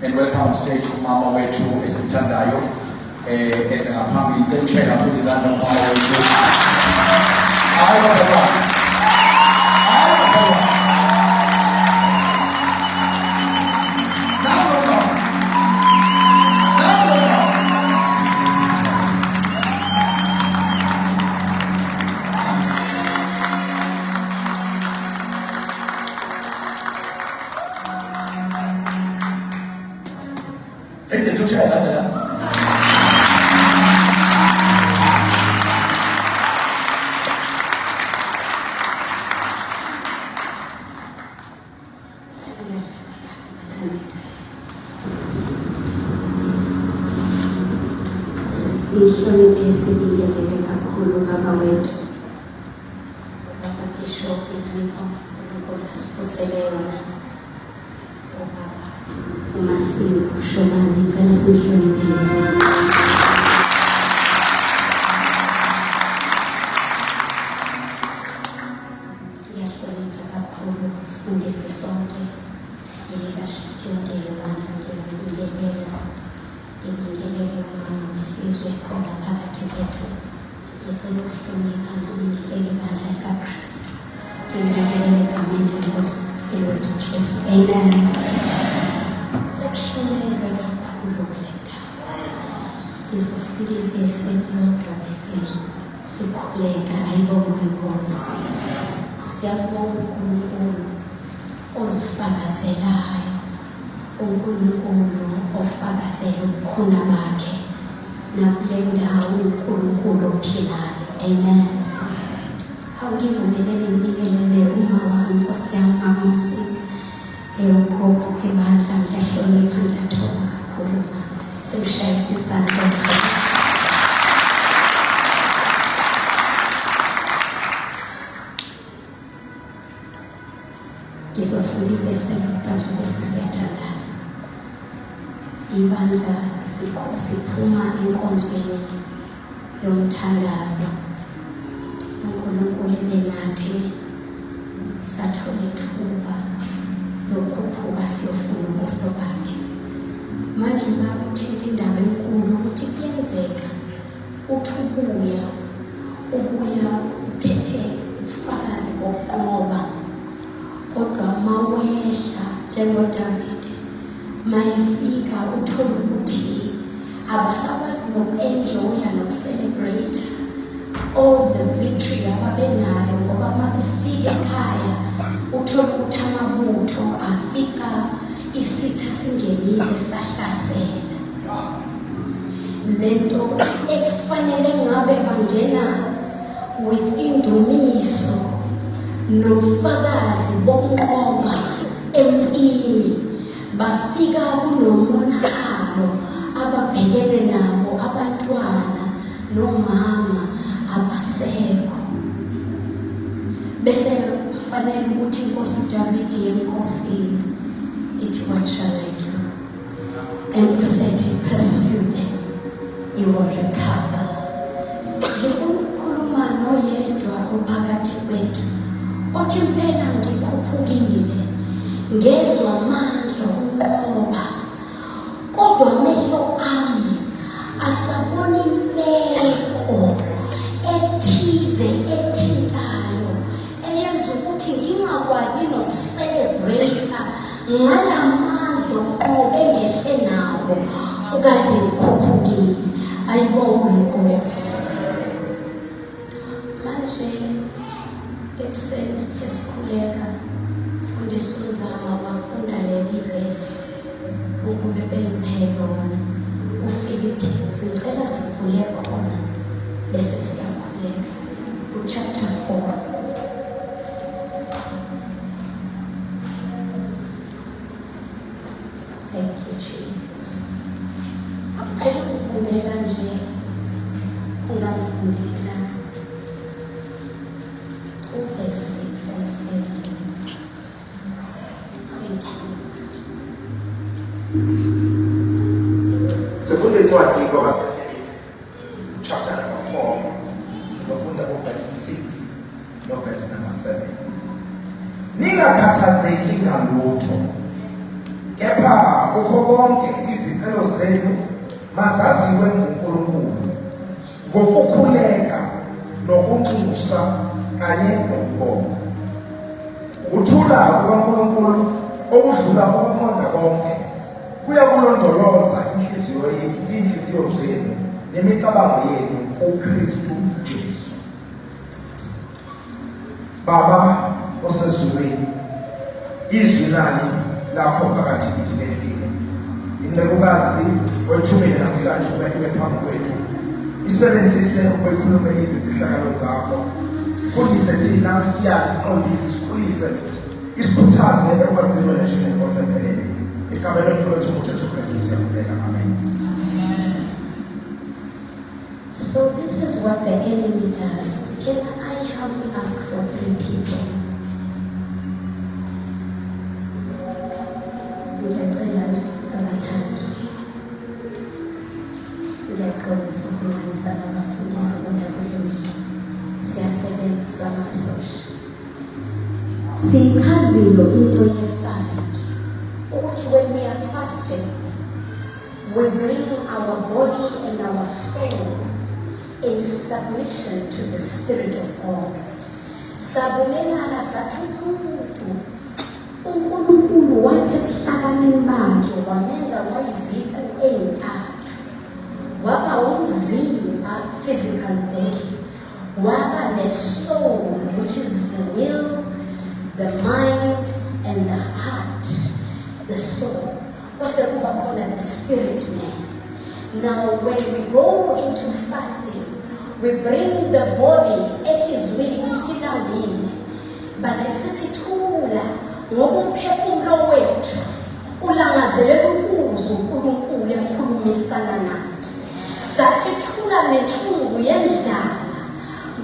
And welcome on stage umama wethu esimthandayo esengaphambili ngicela kakhulu izandla umama wethu hayi bazalwane Sihloniphe sibingelele kakhulu baba wethu baba Bishop Nciko uNkosazipho yona ubaba uMasiko Shomani ngicela sihloniphe izandla ngiyahlonipha kakhulu sifundise sonke i-leadership yonke yebandla ngibingelela umama wesizwe khona phakathi kwethu ngicela ukuhlonipha ngibingelele ibandla likaKristu ngibingelele egameni lenkosi wethu Jesu amen sekuhlonelwe kakhulu kule ndawo ngizofika ivesi elilodwa bese sikhuleka ayibonge inkosi siyabonga uNkulunkulu ozifakazelayo uNkulunkulu ofakazela ubukhona bakhe nakule ndawo uNkulunkulu ophilayo amen awukivumelele ngibingelele uma wami Nkosi yami amasi ukhokho kwebandla ngiyahlonipha ngiyathoba kakhulu sengishaya izandla ngizofuna ibese manje bese siyathandaza ibandla siphuma enkonzweni yomthandazo uNkulunkulu benathi sathola ithuba lokukhuphuka siyofuna ubuso bakhe manje makuthinta indaba enkulu ukuthi kuyenzeka uthi ubuya uphethe ufakazi bokuqoba kodwa mawehla njengoDavide mayifika uthola ukuthi abasakwazi noku-enjoya noku-celebrate all the victory ababenayo ngoba mabefika ekhaya uthola ukuthi amabutho afika isitha singenile sahlasela lento ekufanele ngabe bangena with indumiso nofakazi bokunqoba empini bafika kunomonakalo ababhekene nabo abantwana nomama abasekho bese kufanele ukuthi inkosi uDavide yenkosini ithi what shall I do and you said pursue them you will recover ngifuna ukukhuluma noyedwa ophakathi kwethu othi impela ngikhuphukile ngezwa amandla ukunqoba kodwa amehlo ami asabona imeko ethize ethintayo eyenza ukuthi ngingakwazi nokucelebrate ngalamandla uqobo engehle nawo ukade ngikhuphukile ayibonge inkosi manje ekuseni sithe sikhuleka mfundisi uZama wafunda leli verse ukube bengiphe lona uFilipi ngicela sivule khona bese siyakhuleka chapter 4 Thank you, Jesus. Ngicela ukufundela nje ungafundela verse 6 and 7. Thank you. Sifunda incwadi kwabaseFilipi chapter number 4 sizofunda verse 6 no verse number 7. ungakhathazeki ngalutho, kepha kukho konke izicelo zenu mazaziwe nguNkulunkulu ngokukhuleka nokunxusa kanye nokubonga. Ukuthula kukaNkulunkulu okudlula ukuqonda konke kuyakulondoloza inhliziyo zenu nemicabango yenu kuKristu Jesu. Baba osezulwini, izwi lani lapho phakathi kithi lehlile. Incekukazi wethumile namhlanje ubekwe phambi kwethu, isebenzise ukuyikhuluma izifihlakalo zakho. Fundise thina siyazi, siqondise, sikhulise, isikhuthaze ekwazini njengenkosi empelele. Egameni lomfowethu uJesu Kristu siyakulela. Amen. So this is what the enemy does. Can I help you ask for 3 people? Ngiyacela abathathu. Ngiyaxolisa ukuhlanganisa nabafundisi bodabulungile. Siyasebenza amasosha. Siyichazile into ye-fast. Ukuthi when we are fasting, we bring our body and our soul in submission to the Spirit of God. Savumelana sathi uNkulunkulu wathi ebuhlakanini bakhe wamenza wayiziqu ey'ntathu. Waba umzimba, physical body. Waba ne-soul, which is the will, the mind, and the heart. The soul. Wase kuba khona the spirit man. Now when we go into fasting, we bring the body, it is we utilawini, but isithula ngoba umphefumulo wethu ulangazelela ukuzwa uNkulunkulu ekhulumisana nathi. Sathi thula nethungu yendlala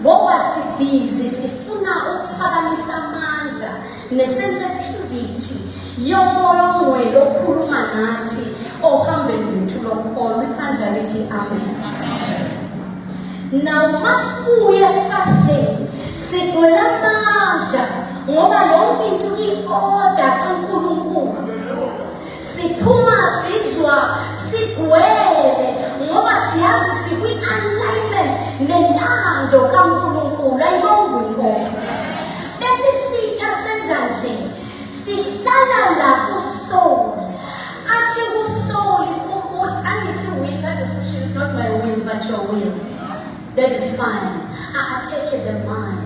ngoba sibhizi sifuna ukuphakamisa amandla nesensitivity yomoya ongcwele okhuluma nathi ohambeni lwethu lokholo. Ibandla lithi amen. Now masibuye fasting sithola amandla ngoba yonke into i-order kaNkulunkulu. Siphuma sizwa sigcwele ngoba siyazi sikwi-alignment nentando kaNkulunkulu. Ayibonge inkosi. Bese sitha senza nje sihlala la kusoul. Athi kusoul ikhumbula angithi will, that is not my will but your will. That is fine. I take the mind.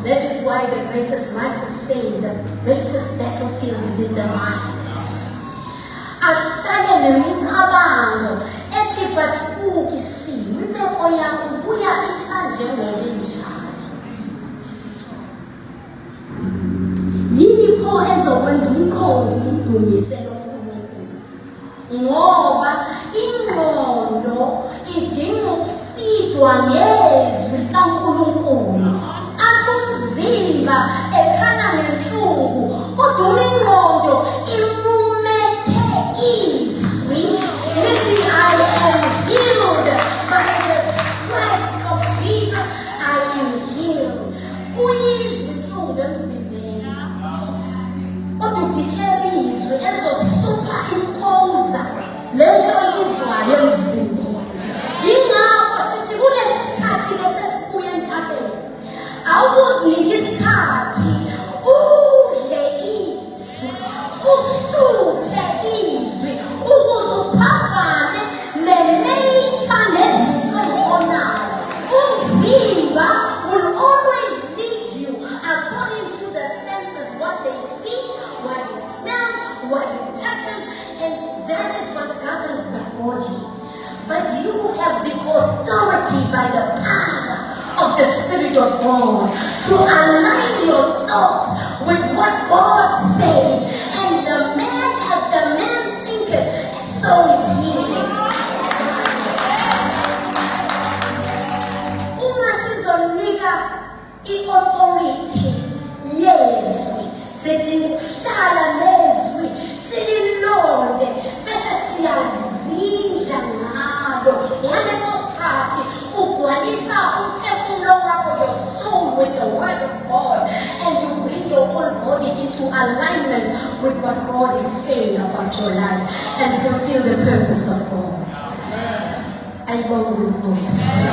That is why the greatest writers say the greatest battlefield is in the mind. Afanye nemicabango ethi but ukisimo impeko yakho kuya isanje ngokunjalo. Yini pho ezokwenza umkhonto umdumise loNkulunkulu? Ngoba ingqondo idinga ukufidwa ngezwi kaNkulunkulu. Athi umzimba ekhala nenhlungu kodwa ingqondo imumethe izwi lithi I am healed by the stripes of Jesus. I am healed. Uyizwi inhlungu emzimbeni kodwa udikela izwi ezosuperimpose lento izwayo emzimbeni. Yingakho sithi kulesi sikhathi lesesibuya entabeni awukunika isikhathi udle izwi, usuthe izwi ukuze uphambane ne-nature nezinto ey'bonayo. Umzimba will always lead you according to the senses, what they see, what it smells, what it touches, and that is what governs the body. But you have the authority by the power of the Spirit of God to align your thoughts with what God says. And the man as the man thinketh, so is he. Uma sizonika i-authority yezwi, sidinga ukuhlala nezwi sililonde bese siyazidla ngalo. Ngaleso sikhathi ugcwalisa umphefumulo wakho, your soul, with the word of God, and you bring your your whole body into alignment with what God is saying about your life and fulfill the purpose of God. Ayibonge inkosi.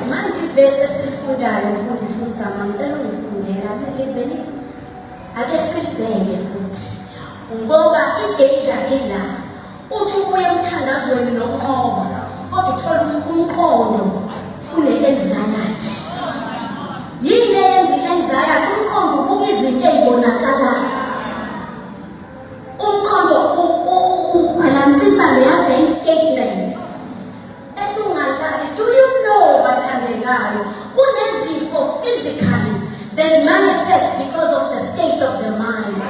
Manje ivesi esifundayo mfundisi uNzama ngicela ungifundele akuveli. Ake sibheke futhi. Ngoba idanger ila uthi ubuye emthandazweni nokunqoba kodwa uthola umqondo une-anxiety. Yini eyenza i-anxiety? Umqondo ubuka izinto ey'bonakalayo. Umqondo ubhalansisa leya bank statement. Esungalali, do you know bathandekayo? Kunezifo physically that manifest because of the state of the mind.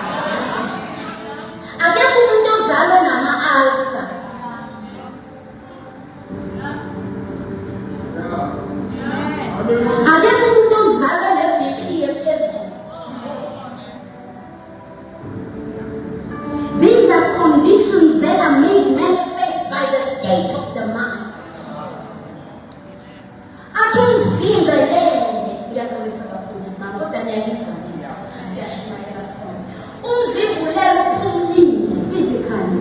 Akekho umuntu ozalwe nama-ulcer. Akekho umuntu ozalwe ne-BP ephezulu. These are conditions that are made manifest by the state of the mind. Athi umzimba ngiyaxolisa bafundisi nami kodwa niyayizwa mina. Siyashumayela sona. Umzimba ulele uphumile physically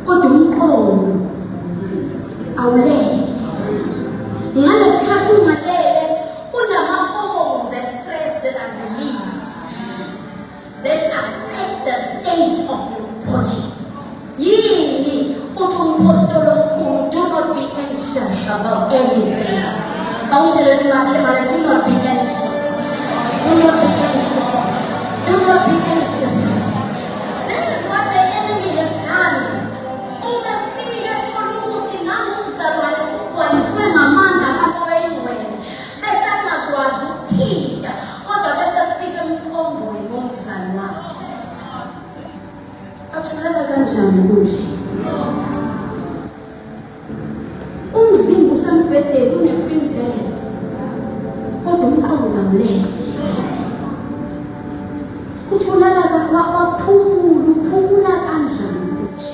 kodwa umqondo awulele. Ngalesikhathi ungalele kunama-hormones e-stress that are released that affect the state of your body. Yini uthi umpostoli omkhulu, do not be anxious about anything. Awutshele umakhelwane, do not be anxious. Do not be anxious. Do not be anxious. This is what the enemy has done. Ungafika thola ukuthi namuzalwane ugcwaliswe ngamandla kamoyeni bese angakwazi ukuthinta kodwa bese afika emqombweni womzali wakho. Atholakala kanjani kunje? Umzimba usembhedeni une-queen bed kodwa umqondo awulele. Kutholakala uphumula kanjani kunje?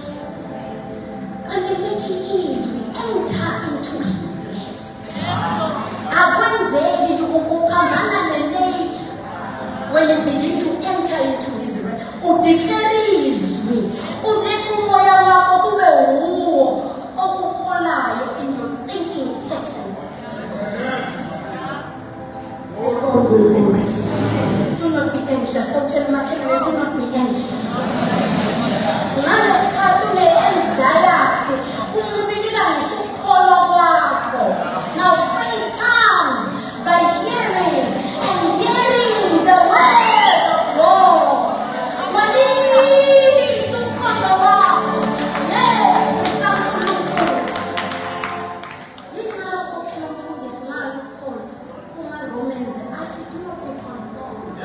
Kanti lithi izwi enter into his rest. Akwenzeki ukuphambana ne-nature when you begin to enter into his rest. Udeclare izwi, ulethe umoya wakho kube wuwo okuholayo in your thinking patterns. Do not be anxious. So tell my kids, do not be anxious. Ngaleskhathi une-anxiety, umubikela ngisho ukukholwa kwakho. Now faith comes by hearing and hearing the word of God. Walisa ukukholwa wakho. Yesu kaNkulunkulu. Yingakho phela umfundisi ngalo uPaul kuma-Romans athi do not be conformed.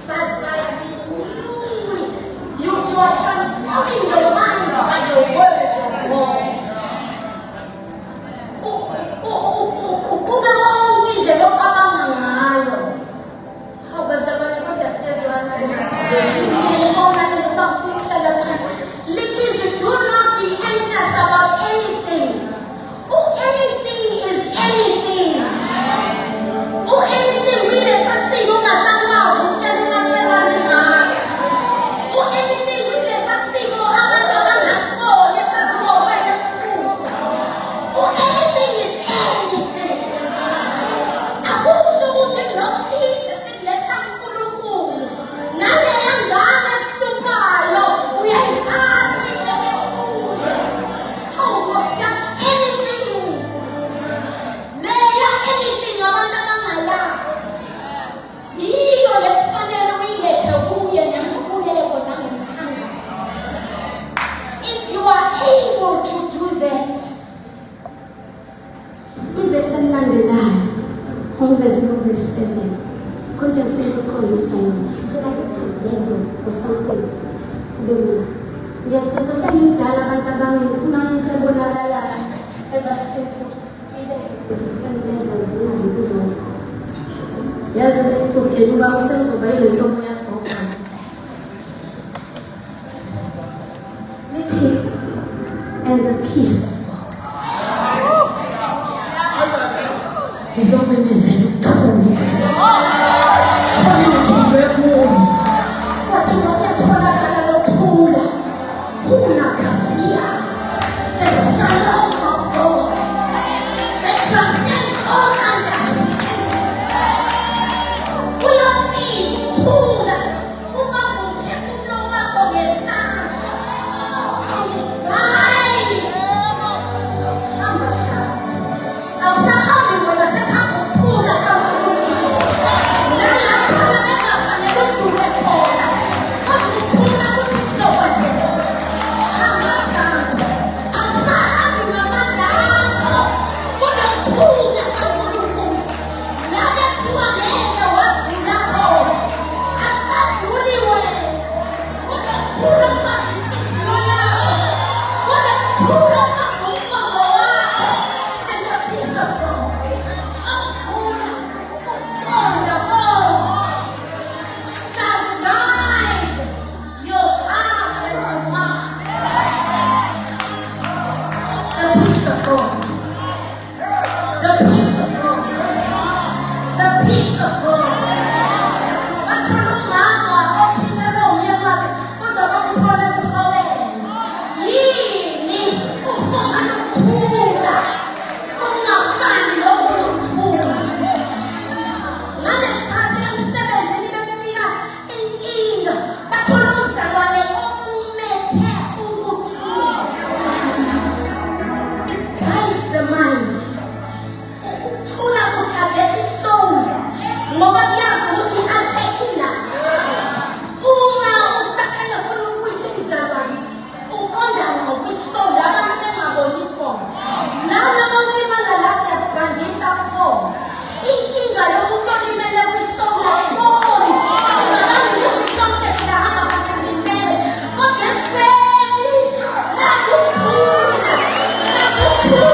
But by the renewing, you are transforming your mind by the word of God. Ubuke wonke indlela ocabanga ngayo. Hawu bazalwane kodwa siyezwana. Ngiyibona le nto bafuna ukuhlala phansi. Lithi izwi, do not be anxious about anything. Anything is anything. Anything wile sasiko ungasangazi ukutshela umakhelwane ngaso. Anything wile sasiko abantu abangasiboni esazibonwele ebusuku. Anything is anything. Akusho ukuthi nokuthize sikuletha kuNkulunkulu. Naleya ngane ehluphayo uyayithatha uyibeke kuye. Hawu Nkosi yami, anything. Leya anything abantu abangayazi. Yiyo lekufanele uyilethe kuye ngemkhuleko nangemthandazo. If you are able to do that, ivesi elilandelayo, uMvezi 7, kodwa ngifuna ukukhombisa yona. Phela ngisenzo something. Ngiyakuzwa sengimdala abantu abaningi ngifuna into ebonakalayo ebasimple. Yazi ukugcina uba usenzoba yinhlobo yakho. Lithi, and the peace of God. Ngizomemezela ukuthula. Khona ukuthi ngibe kuyo. ukuthula uma umphefumulo wakho ngesandla. And it guides. Hamba shaka. Awusahambi wena sekuhamba ukuthula kaNkulunkulu. Nalapho bebengafanele udlule khona. Kodwa uthula ukuthi kuzokwenzeka. Hamba shaka. Awusahambi ngamandla akho. Kunokuthula kaNkulunkulu. La bekuthiwa ngeke wadlula khona. Asadluli wena. Kunokuthula kwanhliziyo yakho. Kunokuthula kwangumqondo wakho. And the peace of God. Akukhula ukuqonda konke shall guide your heart and your mind. The peace of God. The peace of God. The peace of God. Bathola umama othisele umyeni wakhe kodwa bamthole emthobeni. Yini ufumana ukuthula ungafani nokuthula. Ngaleskhathi emsebenzini bekunika inkinga bathola umzalwane omumethe ukuthula. It guides the mind. Ukuthula kutarget isoul ngoba kuyazi ukuthi i-attack-ila. Uma usathane ufuna ukuyisa umzalwane uqonda ngokwisoul abantu bengaboni khona. Lana bonibala la siyakubandisha khona. Inkinga yokulimele kwisoul ayiboni. Singabantu ukuthi sonke singahamba kalimele. Kodwa ekuseni nakuthula. Nakuthula.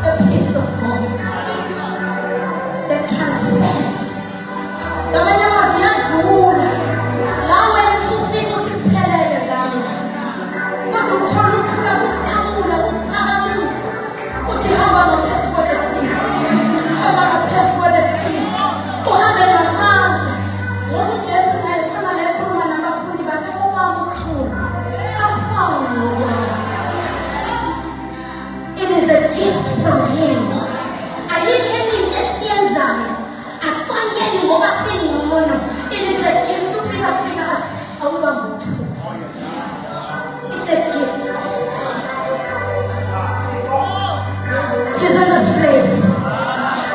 The peace of God that transcends. Namanya maviyadlula. Lawe usufika uthi kuphelele ngami. Kodwa uthola ukuthula kuqamula ukuphakamisa. Uthi hamba ngaphezu kwalesimo. Hamba ngaphezu kwalesimo. Uhambe ngamandla. Ngoba uJesu naye khona la ekhuluma nabafundi bakhe ethi owami ukuthula afane nokwazi. It is a gift from him. Ayikho enye into esiyenzayo. Asikwangeli ngoba singcono. It is a gift. Ufika athi awubambe uthula. It's a gift. He's in this place.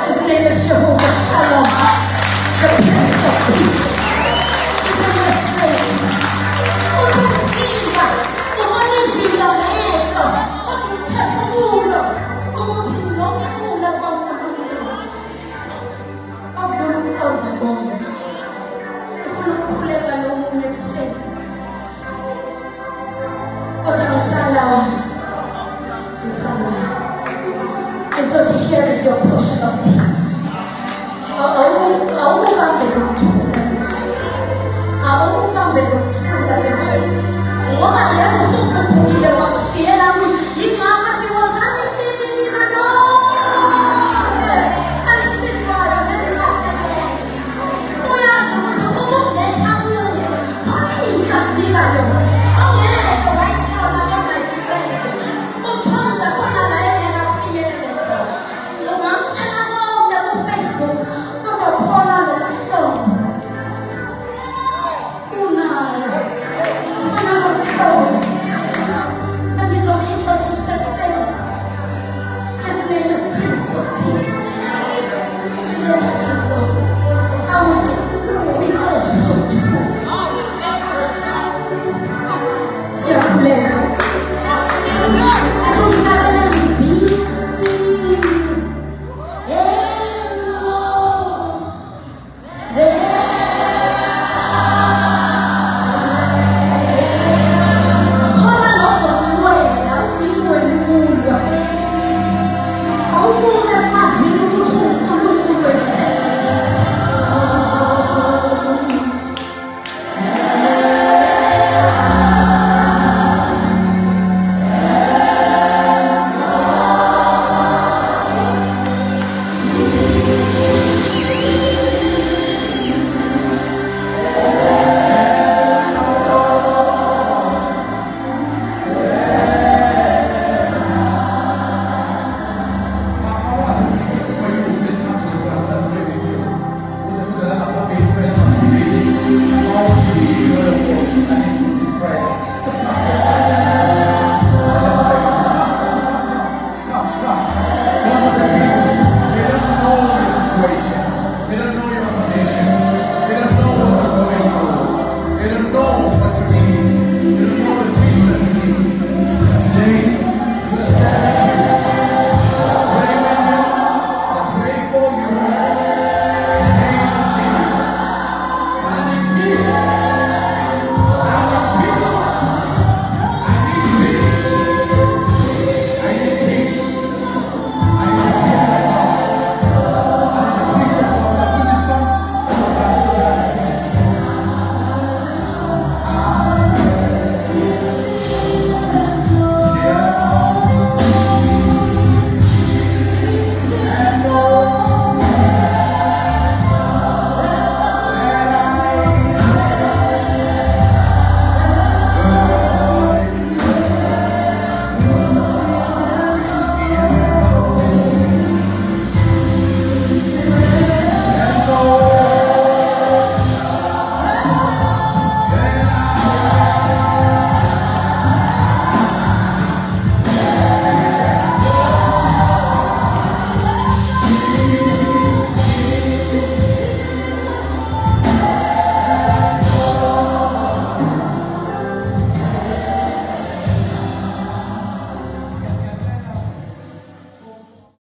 His name is Jehovah Shalom, the Prince of Peace.